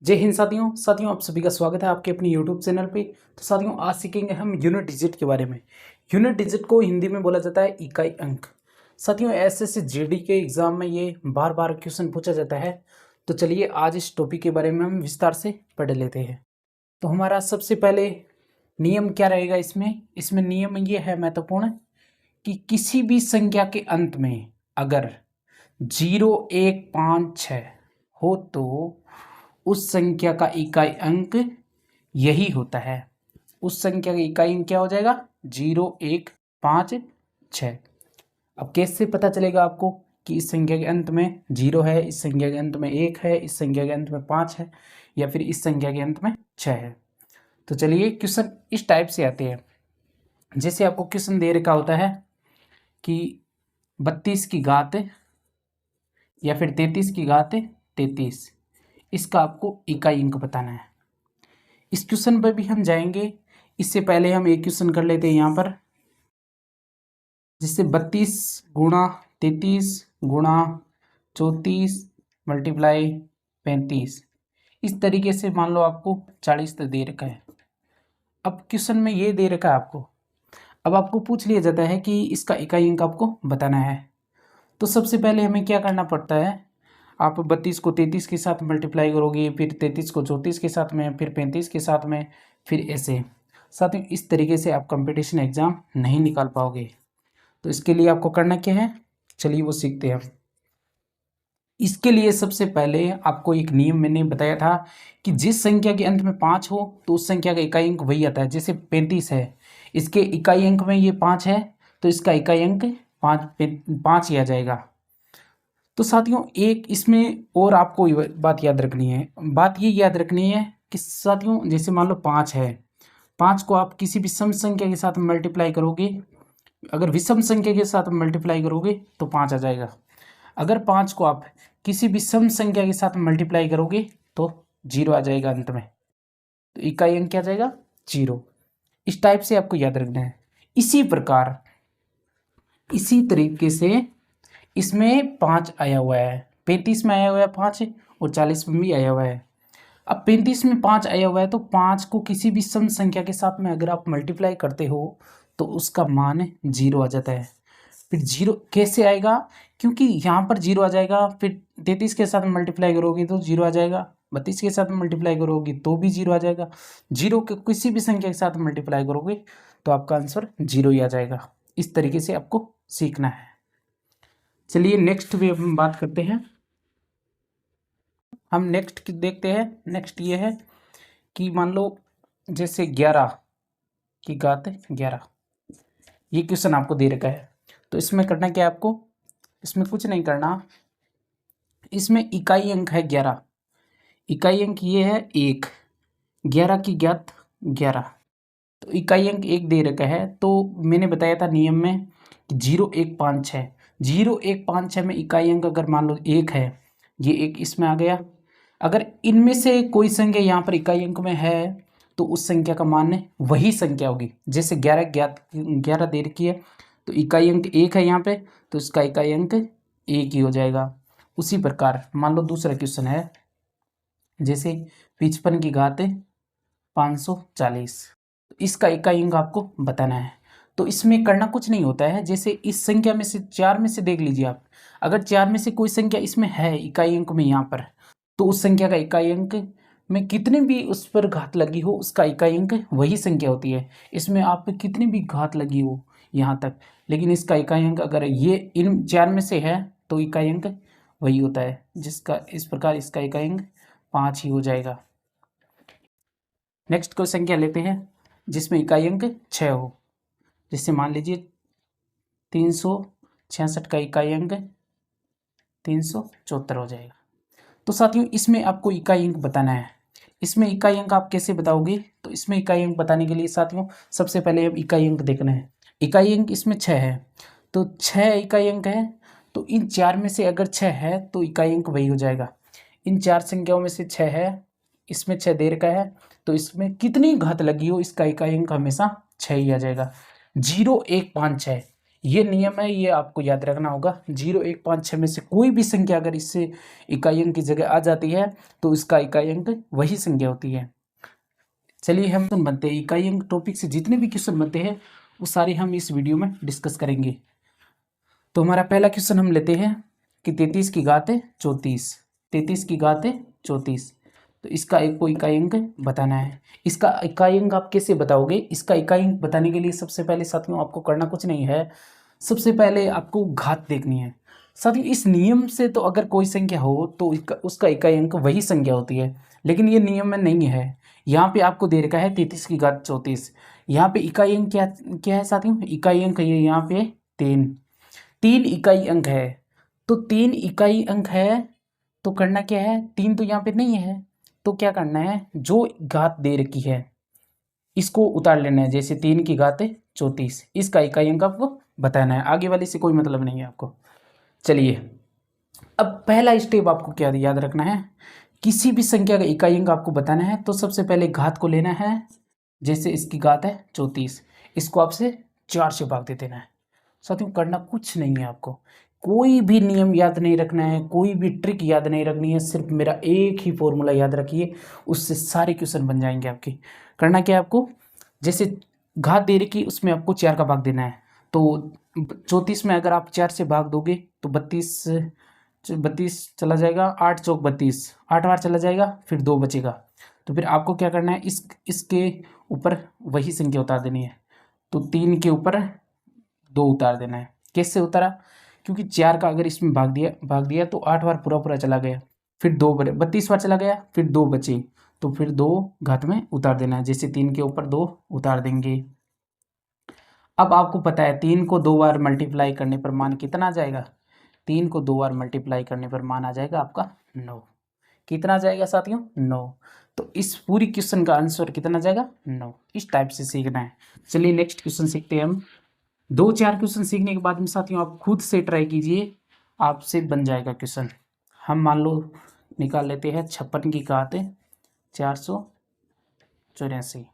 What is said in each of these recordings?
जय हिंद साथियों। आप सभी का स्वागत है आपके अपने YouTube चैनल पे। तो साथियों, आज सीखेंगे हम यूनिट डिजिट के बारे में। यूनिट डिजिट को हिंदी में बोला जाता है इकाई अंक। साथियों, एसएससी जीडी के एग्जाम में ये बार बार क्वेश्चन पूछा जाता है। तो चलिए आज इस टॉपिक के बारे में हम विस्तार से पढ़ लेते हैं। तो हमारा सबसे पहले नियम क्या रहेगा इसमें नियम ये है महत्वपूर्ण कि किसी भी संख्या के अंत में अगर 0, 1, 5, 6 हो तो उस संख्या का इकाई अंक यही होता है। उस संख्या का इकाई अंक क्या हो जाएगा? 0, 1, 5, 6। अब कैसे पता चलेगा आपको कि इस संख्या के अंत में 0 है, इस संख्या के अंत में 1 है, इस संख्या के अंत में 5 है, या फिर इस संख्या के अंत में 6 है? तो चलिए क्वेश्चन इस टाइप से आते हैं। जैसे आपको क्वेश्चन दे रखा होता है कि 32 की घात या फिर 33 की घात 33, इसका आपको इकाई अंक बताना है। इस क्वेश्चन पर भी हम जाएंगे। इससे पहले हम एक क्वेश्चन कर लेते हैं यहाँ पर, जिससे 32 गुणा 33 गुणा 34 मल्टीप्लाई 35, इस तरीके से मान लो आपको 40 तक दे रखा है। अब क्वेश्चन में ये दे रखा है आपको, अब आपको पूछ लिया जाता है कि इसका इकाई अंक आपको बताना है। तो सबसे पहले हमें क्या करना पड़ता है, आप 32 को 33 के साथ मल्टीप्लाई करोगे, फिर 33 को 34 के साथ में, फिर 35 के साथ में, फिर ऐसे। साथियों, इस तरीके से आप कंपटीशन एग्जाम नहीं निकाल पाओगे। तो इसके लिए आपको करना क्या है, चलिए वो सीखते हैं। इसके लिए सबसे पहले आपको एक नियम मैंने बताया था कि जिस संख्या के अंत में 5 हो तो उस संख्या का इकाई अंक वही आता है। जैसे 35 है, इसके इकाई अंक में ये 5 है, तो इसका इकाई अंक 5 ही आ जाएगा। तो साथियों, एक इसमें और आपको बात याद रखनी है। बात ये याद रखनी है कि साथियों, जैसे मान लो 5 है, 5 को आप किसी भी सम संख्या के साथ मल्टीप्लाई करोगे, अगर विषम संख्या के साथ मल्टीप्लाई करोगे तो 5 आ जाएगा। अगर 5 को आप किसी भी सम संख्या के साथ मल्टीप्लाई करोगे तो 0 आ जाएगा अंत में। तो इकाई अंक क्या आ जाएगा? 0। इस टाइप से आपको याद रखना है। इसी प्रकार इसी तरीके से इसमें 5 आया हुआ है, 35 में आया हुआ है 5, और 40 में भी आया हुआ है। अब 35 में 5 आया हुआ है, तो 5 को किसी भी सम संख्या के साथ में अगर आप मल्टीप्लाई करते हो तो उसका मान 0 आ जाता है। फिर 0 कैसे आएगा? क्योंकि यहाँ पर 0 आ जाएगा, फिर 33 के साथ मल्टीप्लाई करोगे तो 0 आ जाएगा, 32 के साथ मल्टीप्लाई करोगे तो भी 0 आ जाएगा, 0 के किसी भी संख्या के साथ मल्टीप्लाई करोगे तो आपका आंसर 0 ही आ जाएगा। इस तरीके से आपको सीखना है। चलिए नेक्स्ट भी हम बात करते हैं। हम नेक्स्ट देखते हैं। नेक्स्ट ये है कि मान लो जैसे 11 की घात 11, ये क्वेश्चन आपको दे रखा है। तो इसमें करना क्या है आपको? इसमें कुछ नहीं करना। इसमें इकाई अंक है 11, इकाई अंक ये है 1, 11 की घात 11, तो इकाई अंक 1 दे रखा है। तो मैंने बताया था नियम में कि 0, 1, 5, 6, 0, 1, 5, 6 में इकाई अंक अगर मान लो 1 है, ये 1 इसमें आ गया। अगर इनमें से कोई संख्या यहाँ पर इकाई अंक में है तो उस संख्या का मान वही संख्या होगी। जैसे 11 दे रखी है, तो इकाई अंक 1 है यहाँ पे, तो इसका इकाई अंक 1 ही हो जाएगा। उसी प्रकार मान लो दूसरा क्वेश्चन है, जैसे 55 की घात 540, इसका इकाई अंक आपको बताना है। तो इसमें करना कुछ नहीं होता है। जैसे इस संख्या में से 4 में से देख लीजिए आप, अगर 4 में से कोई संख्या इसमें है इकाई अंक में यहाँ पर, तो उस संख्या का इकाई अंक में कितनी भी उस पर घात लगी हो उसका इकाई अंक वही संख्या होती है। इसमें आप पे कितनी भी घात लगी हो यहाँ तक, लेकिन इसका इकाई अंक अगर ये इन 4 में से है तो इकाई अंक वही होता है, जिसका इस प्रकार इसका इकाई अंक 5 ही हो जाएगा। नेक्स्ट क्वेश्चन क्या लेते हैं, जिसमें इकाई अंक 6 हो। जैसे मान लीजिए 366 का इकाई अंक 374 हो जाएगा। तो साथियों, इसमें आपको इकाई अंक बताना है। इसमें इकाई अंक आप कैसे बताओगे? तो इसमें इकाई अंक बताने के लिए साथियों सबसे पहले अब इकाई अंक देखना है। इकाई अंक इसमें 6 है, तो 6 इकाई अंक है, तो इन 4 में से अगर 6 है तो इकाई अंक वही हो जाएगा। इन 4 संख्याओं में से 6 है, इसमें 6 दे रखा है, तो इसमें कितनी घात लगी हो इसका इकाई अंक हमेशा 6 ही आ जाएगा। 0, 1, 5, 6, ये नियम है, ये आपको याद रखना होगा। 0, 1, 5, 6 में से कोई भी संख्या अगर इससे इकाई अंक की जगह आ जाती है तो इसका इकाई अंक वही संख्या होती है। चलिए हम बनते हैं इकाई अंक टॉपिक से जितने भी क्वेश्चन बनते हैं वो सारे हम इस वीडियो में डिस्कस करेंगे। तो हमारा पहला क्वेश्चन हम लेते हैं कि 33 की घात 34, 33 की घात 34, तो इसका एक को इकाई अंक बताना है। इसका इकाई अंक आप कैसे बताओगे? इसका इकाई अंक बताने के लिए सबसे पहले साथियों आपको करना कुछ नहीं है, सबसे पहले आपको घात देखनी है। साथियों इस नियम से तो अगर कोई संख्या हो तो उसका इकाई अंक वही संख्या होती है, लेकिन ये नियम में नहीं है। यहाँ पे आपको दे रखा है 33 की घात 34, यहाँ पे इकाई अंक क्या क्या है साथियों? इकाई अंक ये यहाँ पे 3 इकाई अंक है। तो 3 इकाई अंक है तो करना क्या है? 3 तो यहाँ पे नहीं है, तो क्या करना है? जो घात दे रखी है इसको उतार लेना है। जैसे 3 की घात 34, इसका इकाई अंक आपको बताना है, आगे वाले से कोई मतलब नहीं है आपको। चलिए अब पहला स्टेप आपको क्या याद रखना है, किसी भी संख्या का इकाई अंक आपको बताना है तो सबसे पहले घात को लेना है। जैसे इसकी घात है 34, इसको आपसे 4 से भाग दे देना है। साथियों करना कुछ नहीं है, आपको कोई भी नियम याद नहीं रखना है, कोई भी ट्रिक याद नहीं रखनी है, सिर्फ मेरा एक ही फॉर्मूला याद रखिए, उससे सारे क्वेश्चन बन जाएंगे आपके। करना क्या है आपको? जैसे घात दे रखी उसमें आपको 4 का भाग देना है। तो 34 में अगर आप 4 से भाग दोगे तो 32 चला जाएगा, 8 चौक 32, 8 बार चला जाएगा, फिर 2 बचेगा। तो फिर आपको क्या करना है, इसके ऊपर वही संख्या उतार देनी है। तो 3 के ऊपर 2 उतार देना है। कैसे उतारा? क्योंकि 4 का अगर इसमें भाग दिया तो 8 बार पूरा पूरा चला गया, फिर 2 बचे, 32 बार चला गया, फिर 2 बचे, तो फिर 2 घात में उतार देना है। जैसे 3 के ऊपर 2 उतार देंगे। अब आपको पता है 3 को 2 बार मल्टीप्लाई करने पर मान कितना आ जाएगा? 3 को 2 बार मल्टीप्लाई करने पर मान आ जाएगा आपका 9। कितना आ जाएगा साथियों? 9। तो इस पूरी क्वेश्चन का आंसर कितना आ जाएगा? 9। इस टाइप से सीखना है। चलिए नेक्स्ट क्वेश्चन सीखते हैं हम। 2-4 क्वेश्चन सीखने के बाद में साथियों आप खुद से ट्राई कीजिए, आपसे बन जाएगा क्वेश्चन। हम मान लो निकाल लेते हैं 56 की घात 484।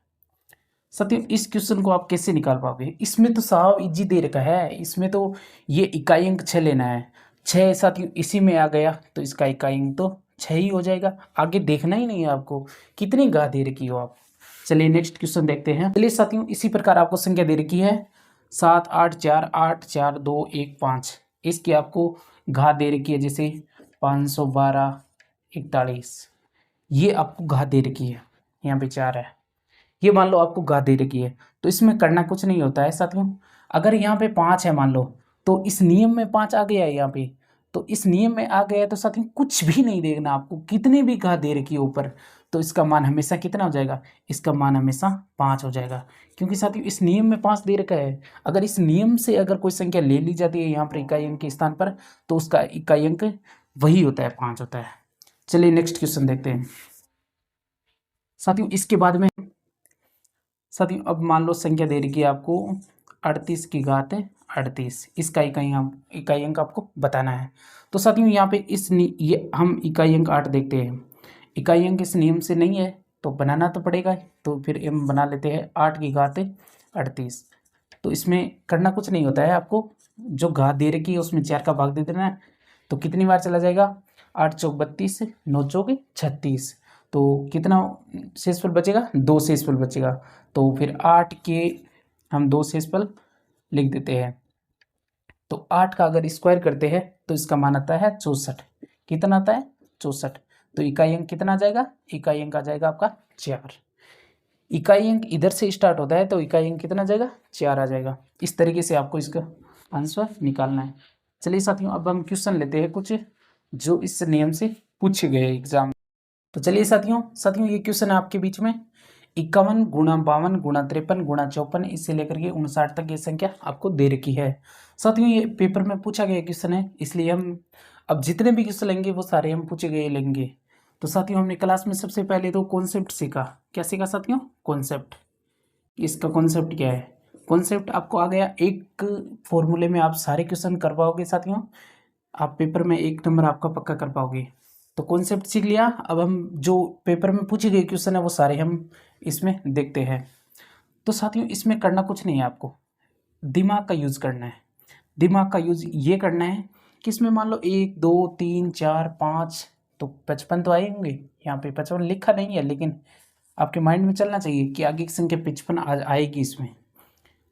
साथियों इस क्वेश्चन को आप कैसे निकाल पाओगे? इसमें तो साफ इजी दे रखा है, इसमें तो ये इकाई अंक 6 लेना है। 6 साथियों इसी में आ गया तो इसका इकाई अंक तो 6 ही हो जाएगा, आगे देखना ही नहीं है आपको कितनी घात दे रखी हो आप। चलिए नेक्स्ट क्वेश्चन देखते हैं। चलिए साथियों इसी प्रकार आपको संख्या दे रखी है 7, 8, 4, 8, 4, 2, 1, 5। इसकी आपको घात दे रखी है जैसे 512, 41। ये आपको घात दे रखी है, यहाँ पे 4 है, ये मान लो आपको घात दे रखी है। तो इसमें करना कुछ नहीं होता है साथियों। अगर यहाँ पे 5 है मान लो, तो इस नियम में 5 आ गया है यहाँ पे, तो इस नियम में आ गया है तो साथियों कुछ भी नहीं देखना आपको, कितने भी घात दे रखी है ऊपर, तो इसका मान हमेशा कितना हो जाएगा? इसका मान हमेशा 5 हो जाएगा, क्योंकि साथियों इस नियम में 5 दे रखा है। अगर इस नियम से अगर कोई संख्या ले ली जाती है यहाँ पर इकाई अंक के स्थान पर, तो उसका इकाई अंक वही होता है, 5 होता है। चलिए नेक्स्ट क्वेश्चन देखते हैं साथियों। इसके बाद में साथियों अब मान लो संख्या दे रखी है आपको 38 की घात 38, इसका इकाई अंक आपको बताना है। तो साथियों यहाँ पे ये हम इकाई अंक 8 देखते हैं, इकाई अंक इस नियम से नहीं है तो बनाना तो पड़ेगा, तो फिर हम बना लेते हैं 8 की घात 38। तो इसमें करना कुछ नहीं होता है, आपको जो घात दे रखी है उसमें 4 का भाग दे देना है। तो कितनी बार चला जाएगा? 8 चौक 32, 9 चौक 36, तो कितना शेषफल बचेगा? 2 शेषफल बचेगा। तो फिर 8 के हम 2 शेषफल लिख देते हैं। तो 8 का अगर स्क्वायर करते हैं तो इसका मान आता है 64। कितना आता है? 64। तो इकाई अंक कितना आ जाएगा? इकाई अंक आ जाएगा आपका 4। इकाई अंक इधर से स्टार्ट होता है तो इकाई अंक कितना आ जाएगा? 4 आ जाएगा। इस तरीके से आपको इसका आंसर निकालना है। चलिए साथियों अब हम क्वेश्चन लेते हैं कुछ जो इस नियम से पूछे गए एग्जाम। तो चलिए साथियों ये क्वेश्चन है आपके बीच में 51 गुणा 52 गुणा 53 गुणा 54 इससे लेकर के 59 तक ये संख्या आपको दे रखी है। साथियों ये पेपर में पूछा गया क्वेश्चन है, इसलिए हम अब जितने भी क्वेश्चन लेंगे वो सारे हम पूछे गए लेंगे। तो साथियों हमने क्लास में सबसे पहले तो कॉन्सेप्ट सीखा। क्या सीखा साथियों? कॉन्सेप्ट। इसका कॉन्सेप्ट क्या है? कॉन्सेप्ट आपको आ गया, एक फॉर्मूले में आप सारे क्वेश्चन कर पाओगे साथियों, आप पेपर में 1 नंबर आपका पक्का कर पाओगे। तो कॉन्सेप्ट सीख लिया, अब हम जो पेपर में पूछे गए क्वेश्चन है वो सारे हम इसमें देखते हैं। तो साथियों इसमें करना कुछ नहीं है, आपको दिमाग का यूज़ करना है। दिमाग का यूज ये करना है कि इसमें मान लो 1 2 3 4 5 तो 55 तो आए होंगे। यहाँ पे 55 लिखा नहीं है, लेकिन आपके माइंड में चलना चाहिए कि आगे की संख्या 55 आएगी इसमें।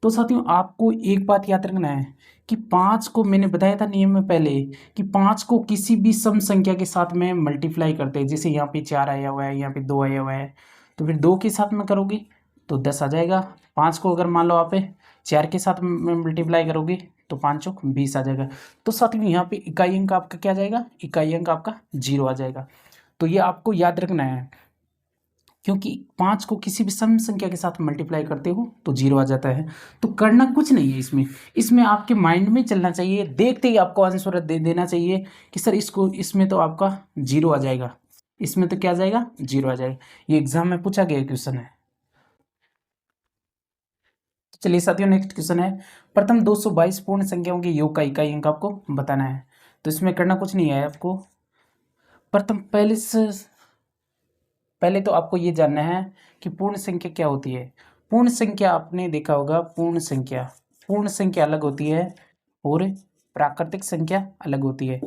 तो साथियों आपको एक बात याद रखना है कि 5 को मैंने बताया था नियम में पहले कि 5 को किसी भी सम संख्या के साथ में मल्टीप्लाई करते हैं। जैसे यहाँ पे 4 आया हुआ है, यहाँ पे 2 आया हुआ है, तो फिर 2 के साथ में करोगे तो 10 आ जाएगा। 5 को अगर मान लो आप 4 के साथ में मल्टीप्लाई करोगे तो 5 चौक 20 आ जाएगा। तो साथियों यहाँ पे इकाई अंक आपका क्या आ जाएगा, इकाई अंक आपका 0 आ जाएगा। तो ये आपको याद रखना है, क्योंकि 5 को किसी भी सम संख्या के साथ मल्टीप्लाई करते हो तो 0 आ जाता है। तो करना कुछ नहीं है इसमें, इसमें आपके माइंड में चलना चाहिए, देखते ही आपको आंसर दे देना चाहिए कि सर इसको इसमें तो आपका 0 आ जाएगा, इसमें तो क्या आ जाएगा, 0 आ जाएगा। ये एग्जाम में पूछा गया क्वेश्चन है। चलिए साथियों नेक्स्ट क्वेश्चन है, प्रथम 222 पूर्ण संख्याओं के योग का इकाई अंक आपको बताना है। तो इसमें करना कुछ नहीं है आपको, प्रथम पहले तो आपको ये जानना है कि पूर्ण संख्या क्या होती है। पूर्ण संख्या आपने देखा होगा, पूर्ण संख्या अलग होती है और प्राकृतिक संख्या अलग होती है।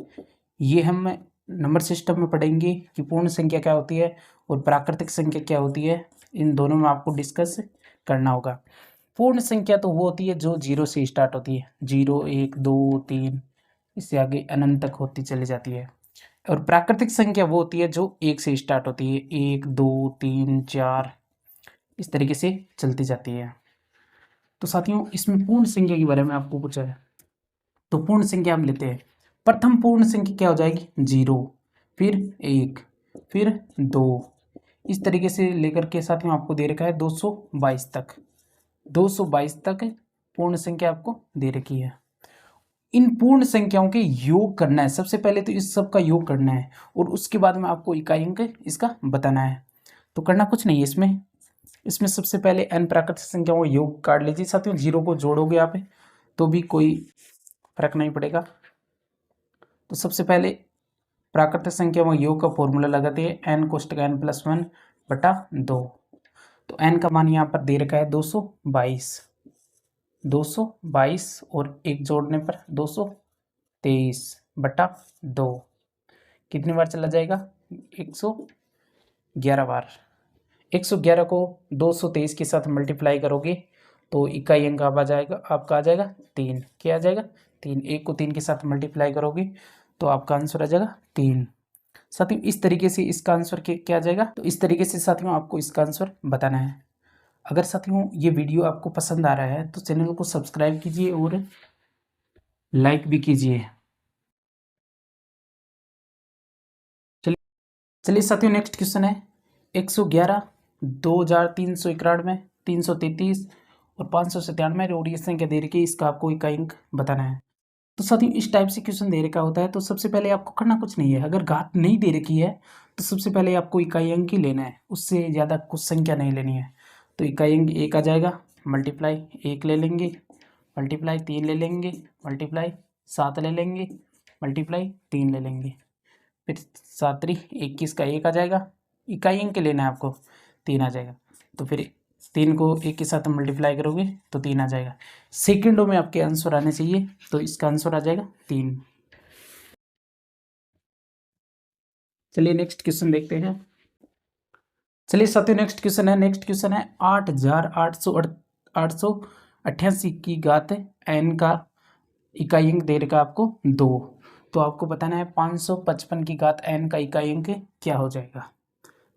ये हम नंबर सिस्टम में पढ़ेंगे कि पूर्ण संख्या क्या होती है और प्राकृतिक संख्या क्या होती है। इन दोनों में आपको डिस्कस करना होगा। पूर्ण संख्या तो वो होती है जो 0 से स्टार्ट होती है, 0 1 2 3 इससे आगे अनंत तक होती चली जाती है। और प्राकृतिक संख्या वो होती है जो 1 से स्टार्ट होती है, 1 2 3 4 इस तरीके से चलती जाती है। तो साथियों इसमें पूर्ण संख्या के बारे में आपको पूछा है, तो पूर्ण संख्या हम लेते हैं। प्रथम पूर्ण संख्या क्या हो जाएगी, 0, फिर 1, फिर 2, इस तरीके से लेकर के साथियों आपको दे रखा है 222 तक। 222 तक पूर्ण संख्या आपको दे रखी है। इन पूर्ण संख्याओं के योग करना है, सबसे पहले तो इस सब का योग करना है और उसके बाद में आपको इकाई अंक इसका बताना है। तो करना कुछ नहीं है इसमें सबसे पहले n प्राकृतिक संख्याओं का योग काट लीजिए साथियों। 0 को जोड़ोगे आप तो भी कोई फर्क नहीं पड़ेगा। तो सबसे पहले प्राकृतिक संख्याओं का योग का फॉर्मूला लगाते हैं, n कोष्टक n प्लस 1 बटा 2। तो n का मान यहाँ पर दे रखा है 222 और एक जोड़ने पर 223 बटा 2। कितनी बार चला जाएगा, 111 बार। 111 को 223 के साथ मल्टीप्लाई करोगे तो इकाई अंक आपका आ जाएगा 3। क्या आ जाएगा, 3। 1 को 3 के साथ मल्टीप्लाई करोगे तो आपका आंसर आ जाएगा 3। साथियों इस तरीके से इसका आंसर क्या आ जाएगा, तो इस तरीके से साथियों आपको इसका आंसर बताना है। अगर साथियों ये वीडियो आपको पसंद आ रहा है तो चैनल को सब्सक्राइब कीजिए और लाइक भी कीजिए। चलिए साथियों नेक्स्ट क्वेश्चन है, 111, 2391, 333 और 597 और ये संख्या दे रखी है, इसका आपको इकाई अंक बताना है। तो साथियों इस टाइप से क्वेश्चन दे रखा होता है तो सबसे पहले आपको करना कुछ नहीं है, अगर घात नहीं दे रखी है तो सबसे पहले आपको इकाई अंक ही लेना है, उससे ज़्यादा कुछ संख्या नहीं लेनी है। तो इकाई अंक 1 आ जाएगा, मल्टीप्लाई 1 ले लेंगे, मल्टीप्लाई 3 ले लेंगे, मल्टीप्लाई 7 ले लेंगे, मल्टीप्लाई 3 ले लेंगे, फिर 7 3 21 का 1 आ जाएगा। इकाई अंक लेना है आपको, 3 आ जाएगा। तो फिर 3 को 1 के साथ मल्टीप्लाई करोगे तो 3 आ जाएगा। सेकंडों में आपके आंसर आने चाहिए, तो इसका आंसर आ जाएगा 3। चलिए नेक्स्ट क्वेश्चन देखते हैं। चलिए साथियों नेक्स्ट क्वेश्चन है 8888 की घात n का इकाई अंक दे रखा आपको 2। तो आपको बताना है 555 की घात n का इकाई अंक क्या हो जाएगा।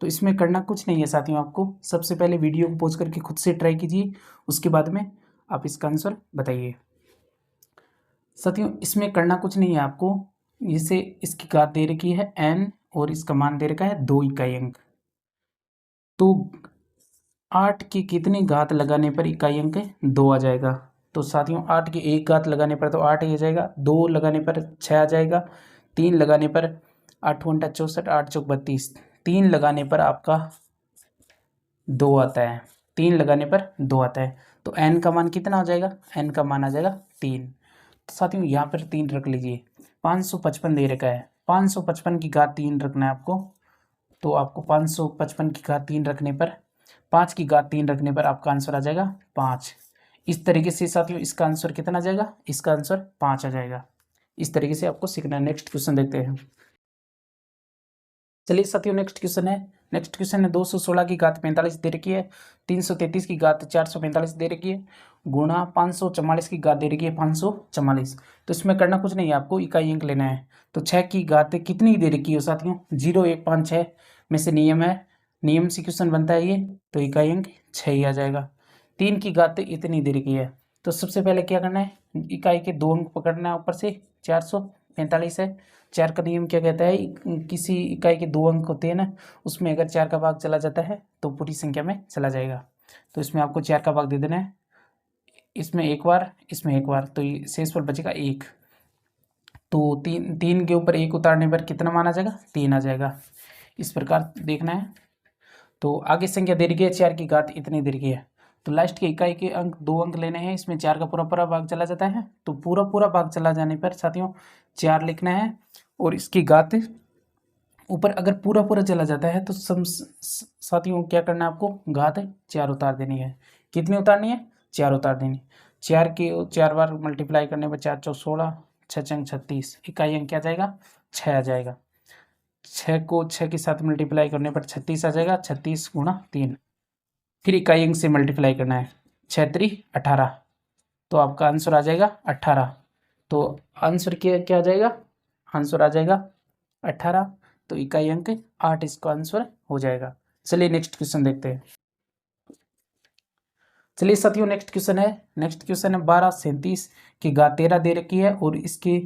तो इसमें करना कुछ नहीं है साथियों, आपको सबसे पहले वीडियो को पॉज करके खुद से ट्राई कीजिए, उसके बाद में आप इसका आंसर बताइए। साथियों इसमें करना कुछ नहीं है आपको, जैसे इसकी घात दे रखी है n और इसका मान दे रखा है 2 इकाई अंक। तो 8 की कितनी घात लगाने पर इकाई अंक 2 आ जाएगा। तो साथियों 8 की एक घात लगाने पर तो 8 ही आ जाएगा, 2 लगाने पर 6 आ जाएगा, 3 लगाने पर 8 घंटा 64, 8 चौक 32, 3 लगाने पर आपका 2 आता है, 3 लगाने पर 2 आता है। तो n का मान कितना हो जाएगा, n का मान आ जाएगा 3। तो साथियों यहाँ पर 3 रख लीजिए। 555 दे रखा है, 555 की घात 3 रखना है आपको। तो आपको 555 की घात 3 रखने पर 5 की घात 3 रखने पर आपका आंसर आ जाएगा 5। इस तरीके से साथियों इसका आंसर कितना आ जाएगा, इसका आंसर 5 आ जाएगा। इस तरीके से आपको सीखना है। नेक्स्ट क्वेश्चन देखते हैं। चलिए साथियों नेक्स्ट क्वेश्चन है। नेक्स्ट क्वेश्चन है 216 की घात 45 दे रखी है, 333 की घात 445 दे रखी है, गुणा 544 की घात दे रखी है 544। तो इसमें करना कुछ नहीं है, आपको इकाई अंक लेना है। तो 6 की घात कितनी दे रखी है साथियों, 0 1 5 6 में से नियम है, नियम से क्वेश्चन बनता है ये, तो इकाई अंक 6 ही आ जाएगा। 3 की घात इतनी दे रखी है, तो सबसे पहले क्या करना है, इकाई के 2 अंक पकड़ना है ऊपर से। 445 है, 4 का नियम क्या कहता है, किसी इकाई के 2 अंक होते हैं ना, उसमें अगर 4 का भाग चला जाता है तो पूरी संख्या में चला जाएगा। तो इसमें आपको 4 का भाग दे देना है, इसमें एक बार, इसमें एक बार, तो ये शेष पर बचेगा 1। तो 3 के ऊपर 1 उतारने पर कितना मान आ जाएगा, 3 आ जाएगा। इस प्रकार देखना है। तो आगे संख्या दे रखी है 4 की घात इतनी दे रखी है, तो लास्ट के इकाई के अंक 2 अंक लेने हैं। इसमें 4 का पूरा पूरा भाग चला जाता है, तो पूरा पूरा भाग चला जाने पर साथियों 4 लिखना है, और इसकी घात ऊपर अगर पूरा पूरा चला जाता है तो साथियों क्या करना है, आपको घात 4 उतार देनी है। कितनी उतारनी है, 4 उतार देनी। 4 के 4 बार मल्टीप्लाई करने पर 4 चौ 16, 6 चंग 36, इकाई अंक क्या जाएगा, 6 आ जाएगा। 6 को 6 के साथ मल्टीप्लाई करने पर 36 आ जाएगा, 36 गुणा 3। फिर इकाई अंक से मल्टीप्लाई करना है, 6 3 18, तो आपका आंसर आ जाएगा 18। तो आंसर क्या आ जाएगा, आंसर आ जाएगा 18। तो इकाई अंक 8 इसका आंसर हो जाएगा। चलिए नेक्स्ट क्वेश्चन देखते हैं। चलिए साथियों नेक्स्ट क्वेश्चन है। नेक्स्ट क्वेश्चन है 1237 की घात 13 दे रखी है, और इसके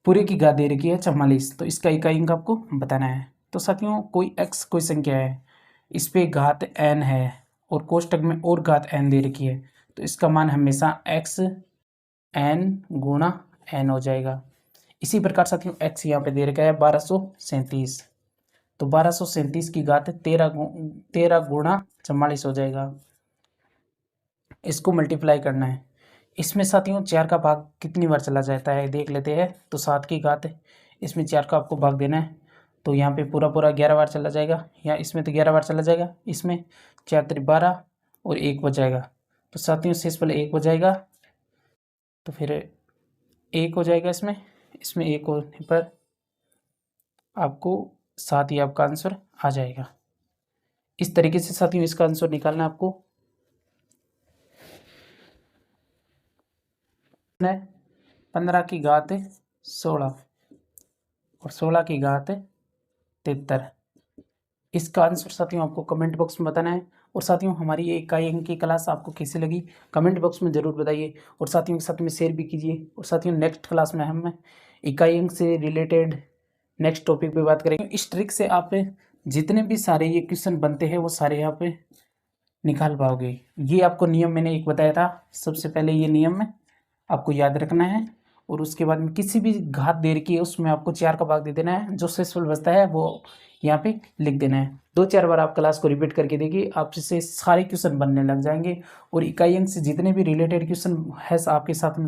पूरे की घात दे रखी है 44। तो इसका इकाई अंक आपको बताना है। तो साथियों कोई x कोई संख्या है, इस पे घात n है, और कोष्टक में और घात n दे रखी है, तो इसका मान हमेशा x n गुणा n हो जाएगा। इसी प्रकार साथियों x यहाँ पे दे रखा है 1237, तो 1237 की घात 13 गुणा 44 हो जाएगा। इसको मल्टीप्लाई करना है। इसमें साथियों 4 का भाग कितनी बार चला जाता है देख लेते हैं। तो 7 की घात इसमें 4 का आपको भाग देना है, तो यहाँ पे पूरा पूरा 11 बार चला जाएगा, या इसमें तो 11 बार चला जाएगा, इसमें 4 3 12 और 1 बच जाएगा। तो साथियों शेष पहले 1 बच जाएगा, तो फिर 1 हो जाएगा इसमें 1 होने पर आपको 7 ही आपका आंसर आ जाएगा। इस तरीके से साथियों इसका आंसर निकालना है आपको। 15 की घात 16 और 16 की घात 73, इसका आंसर साथियों आपको कमेंट बॉक्स में बताना है। और साथियों हमारी ये इकाई अंक की क्लास आपको कैसी लगी कमेंट बॉक्स में ज़रूर बताइए, और साथियों के साथ में शेयर भी कीजिए। और साथियों नेक्स्ट क्लास में हम इकाई अंक से रिलेटेड नेक्स्ट टॉपिक पे बात करेंगे। इस ट्रिक से आप जितने भी सारे ये क्वेश्चन बनते हैं वो सारे यहाँ पे निकाल पाओगे। ये आपको नियम मैंने एक बताया था, सबसे पहले ये नियम में आपको याद रखना है, और उसके बाद में किसी भी घात दे रखी है उसमें आपको 4 का भाग दे देना है, जो शेषफल बचता है वो यहाँ पे लिख देना है। 2-4 बार आप क्लास को रिपीट करके देखिए, आपसे सारे क्वेश्चन बनने लग जाएंगे। और इकाई अंक से जितने भी रिलेटेड क्वेश्चन है आपके साथ में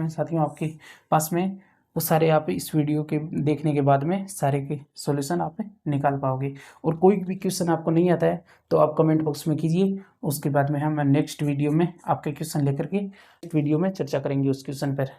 साथियों आपके पास में, वो सारे आप इस वीडियो के देखने के बाद में सारे के सॉल्यूशन आप निकाल पाओगे। और कोई भी क्वेश्चन आपको नहीं आता है तो आप कमेंट बॉक्स में कीजिए, उसके बाद में हम नेक्स्ट वीडियो में आपके क्वेश्चन लेकर के वीडियो में चर्चा करेंगे उस क्वेश्चन पर।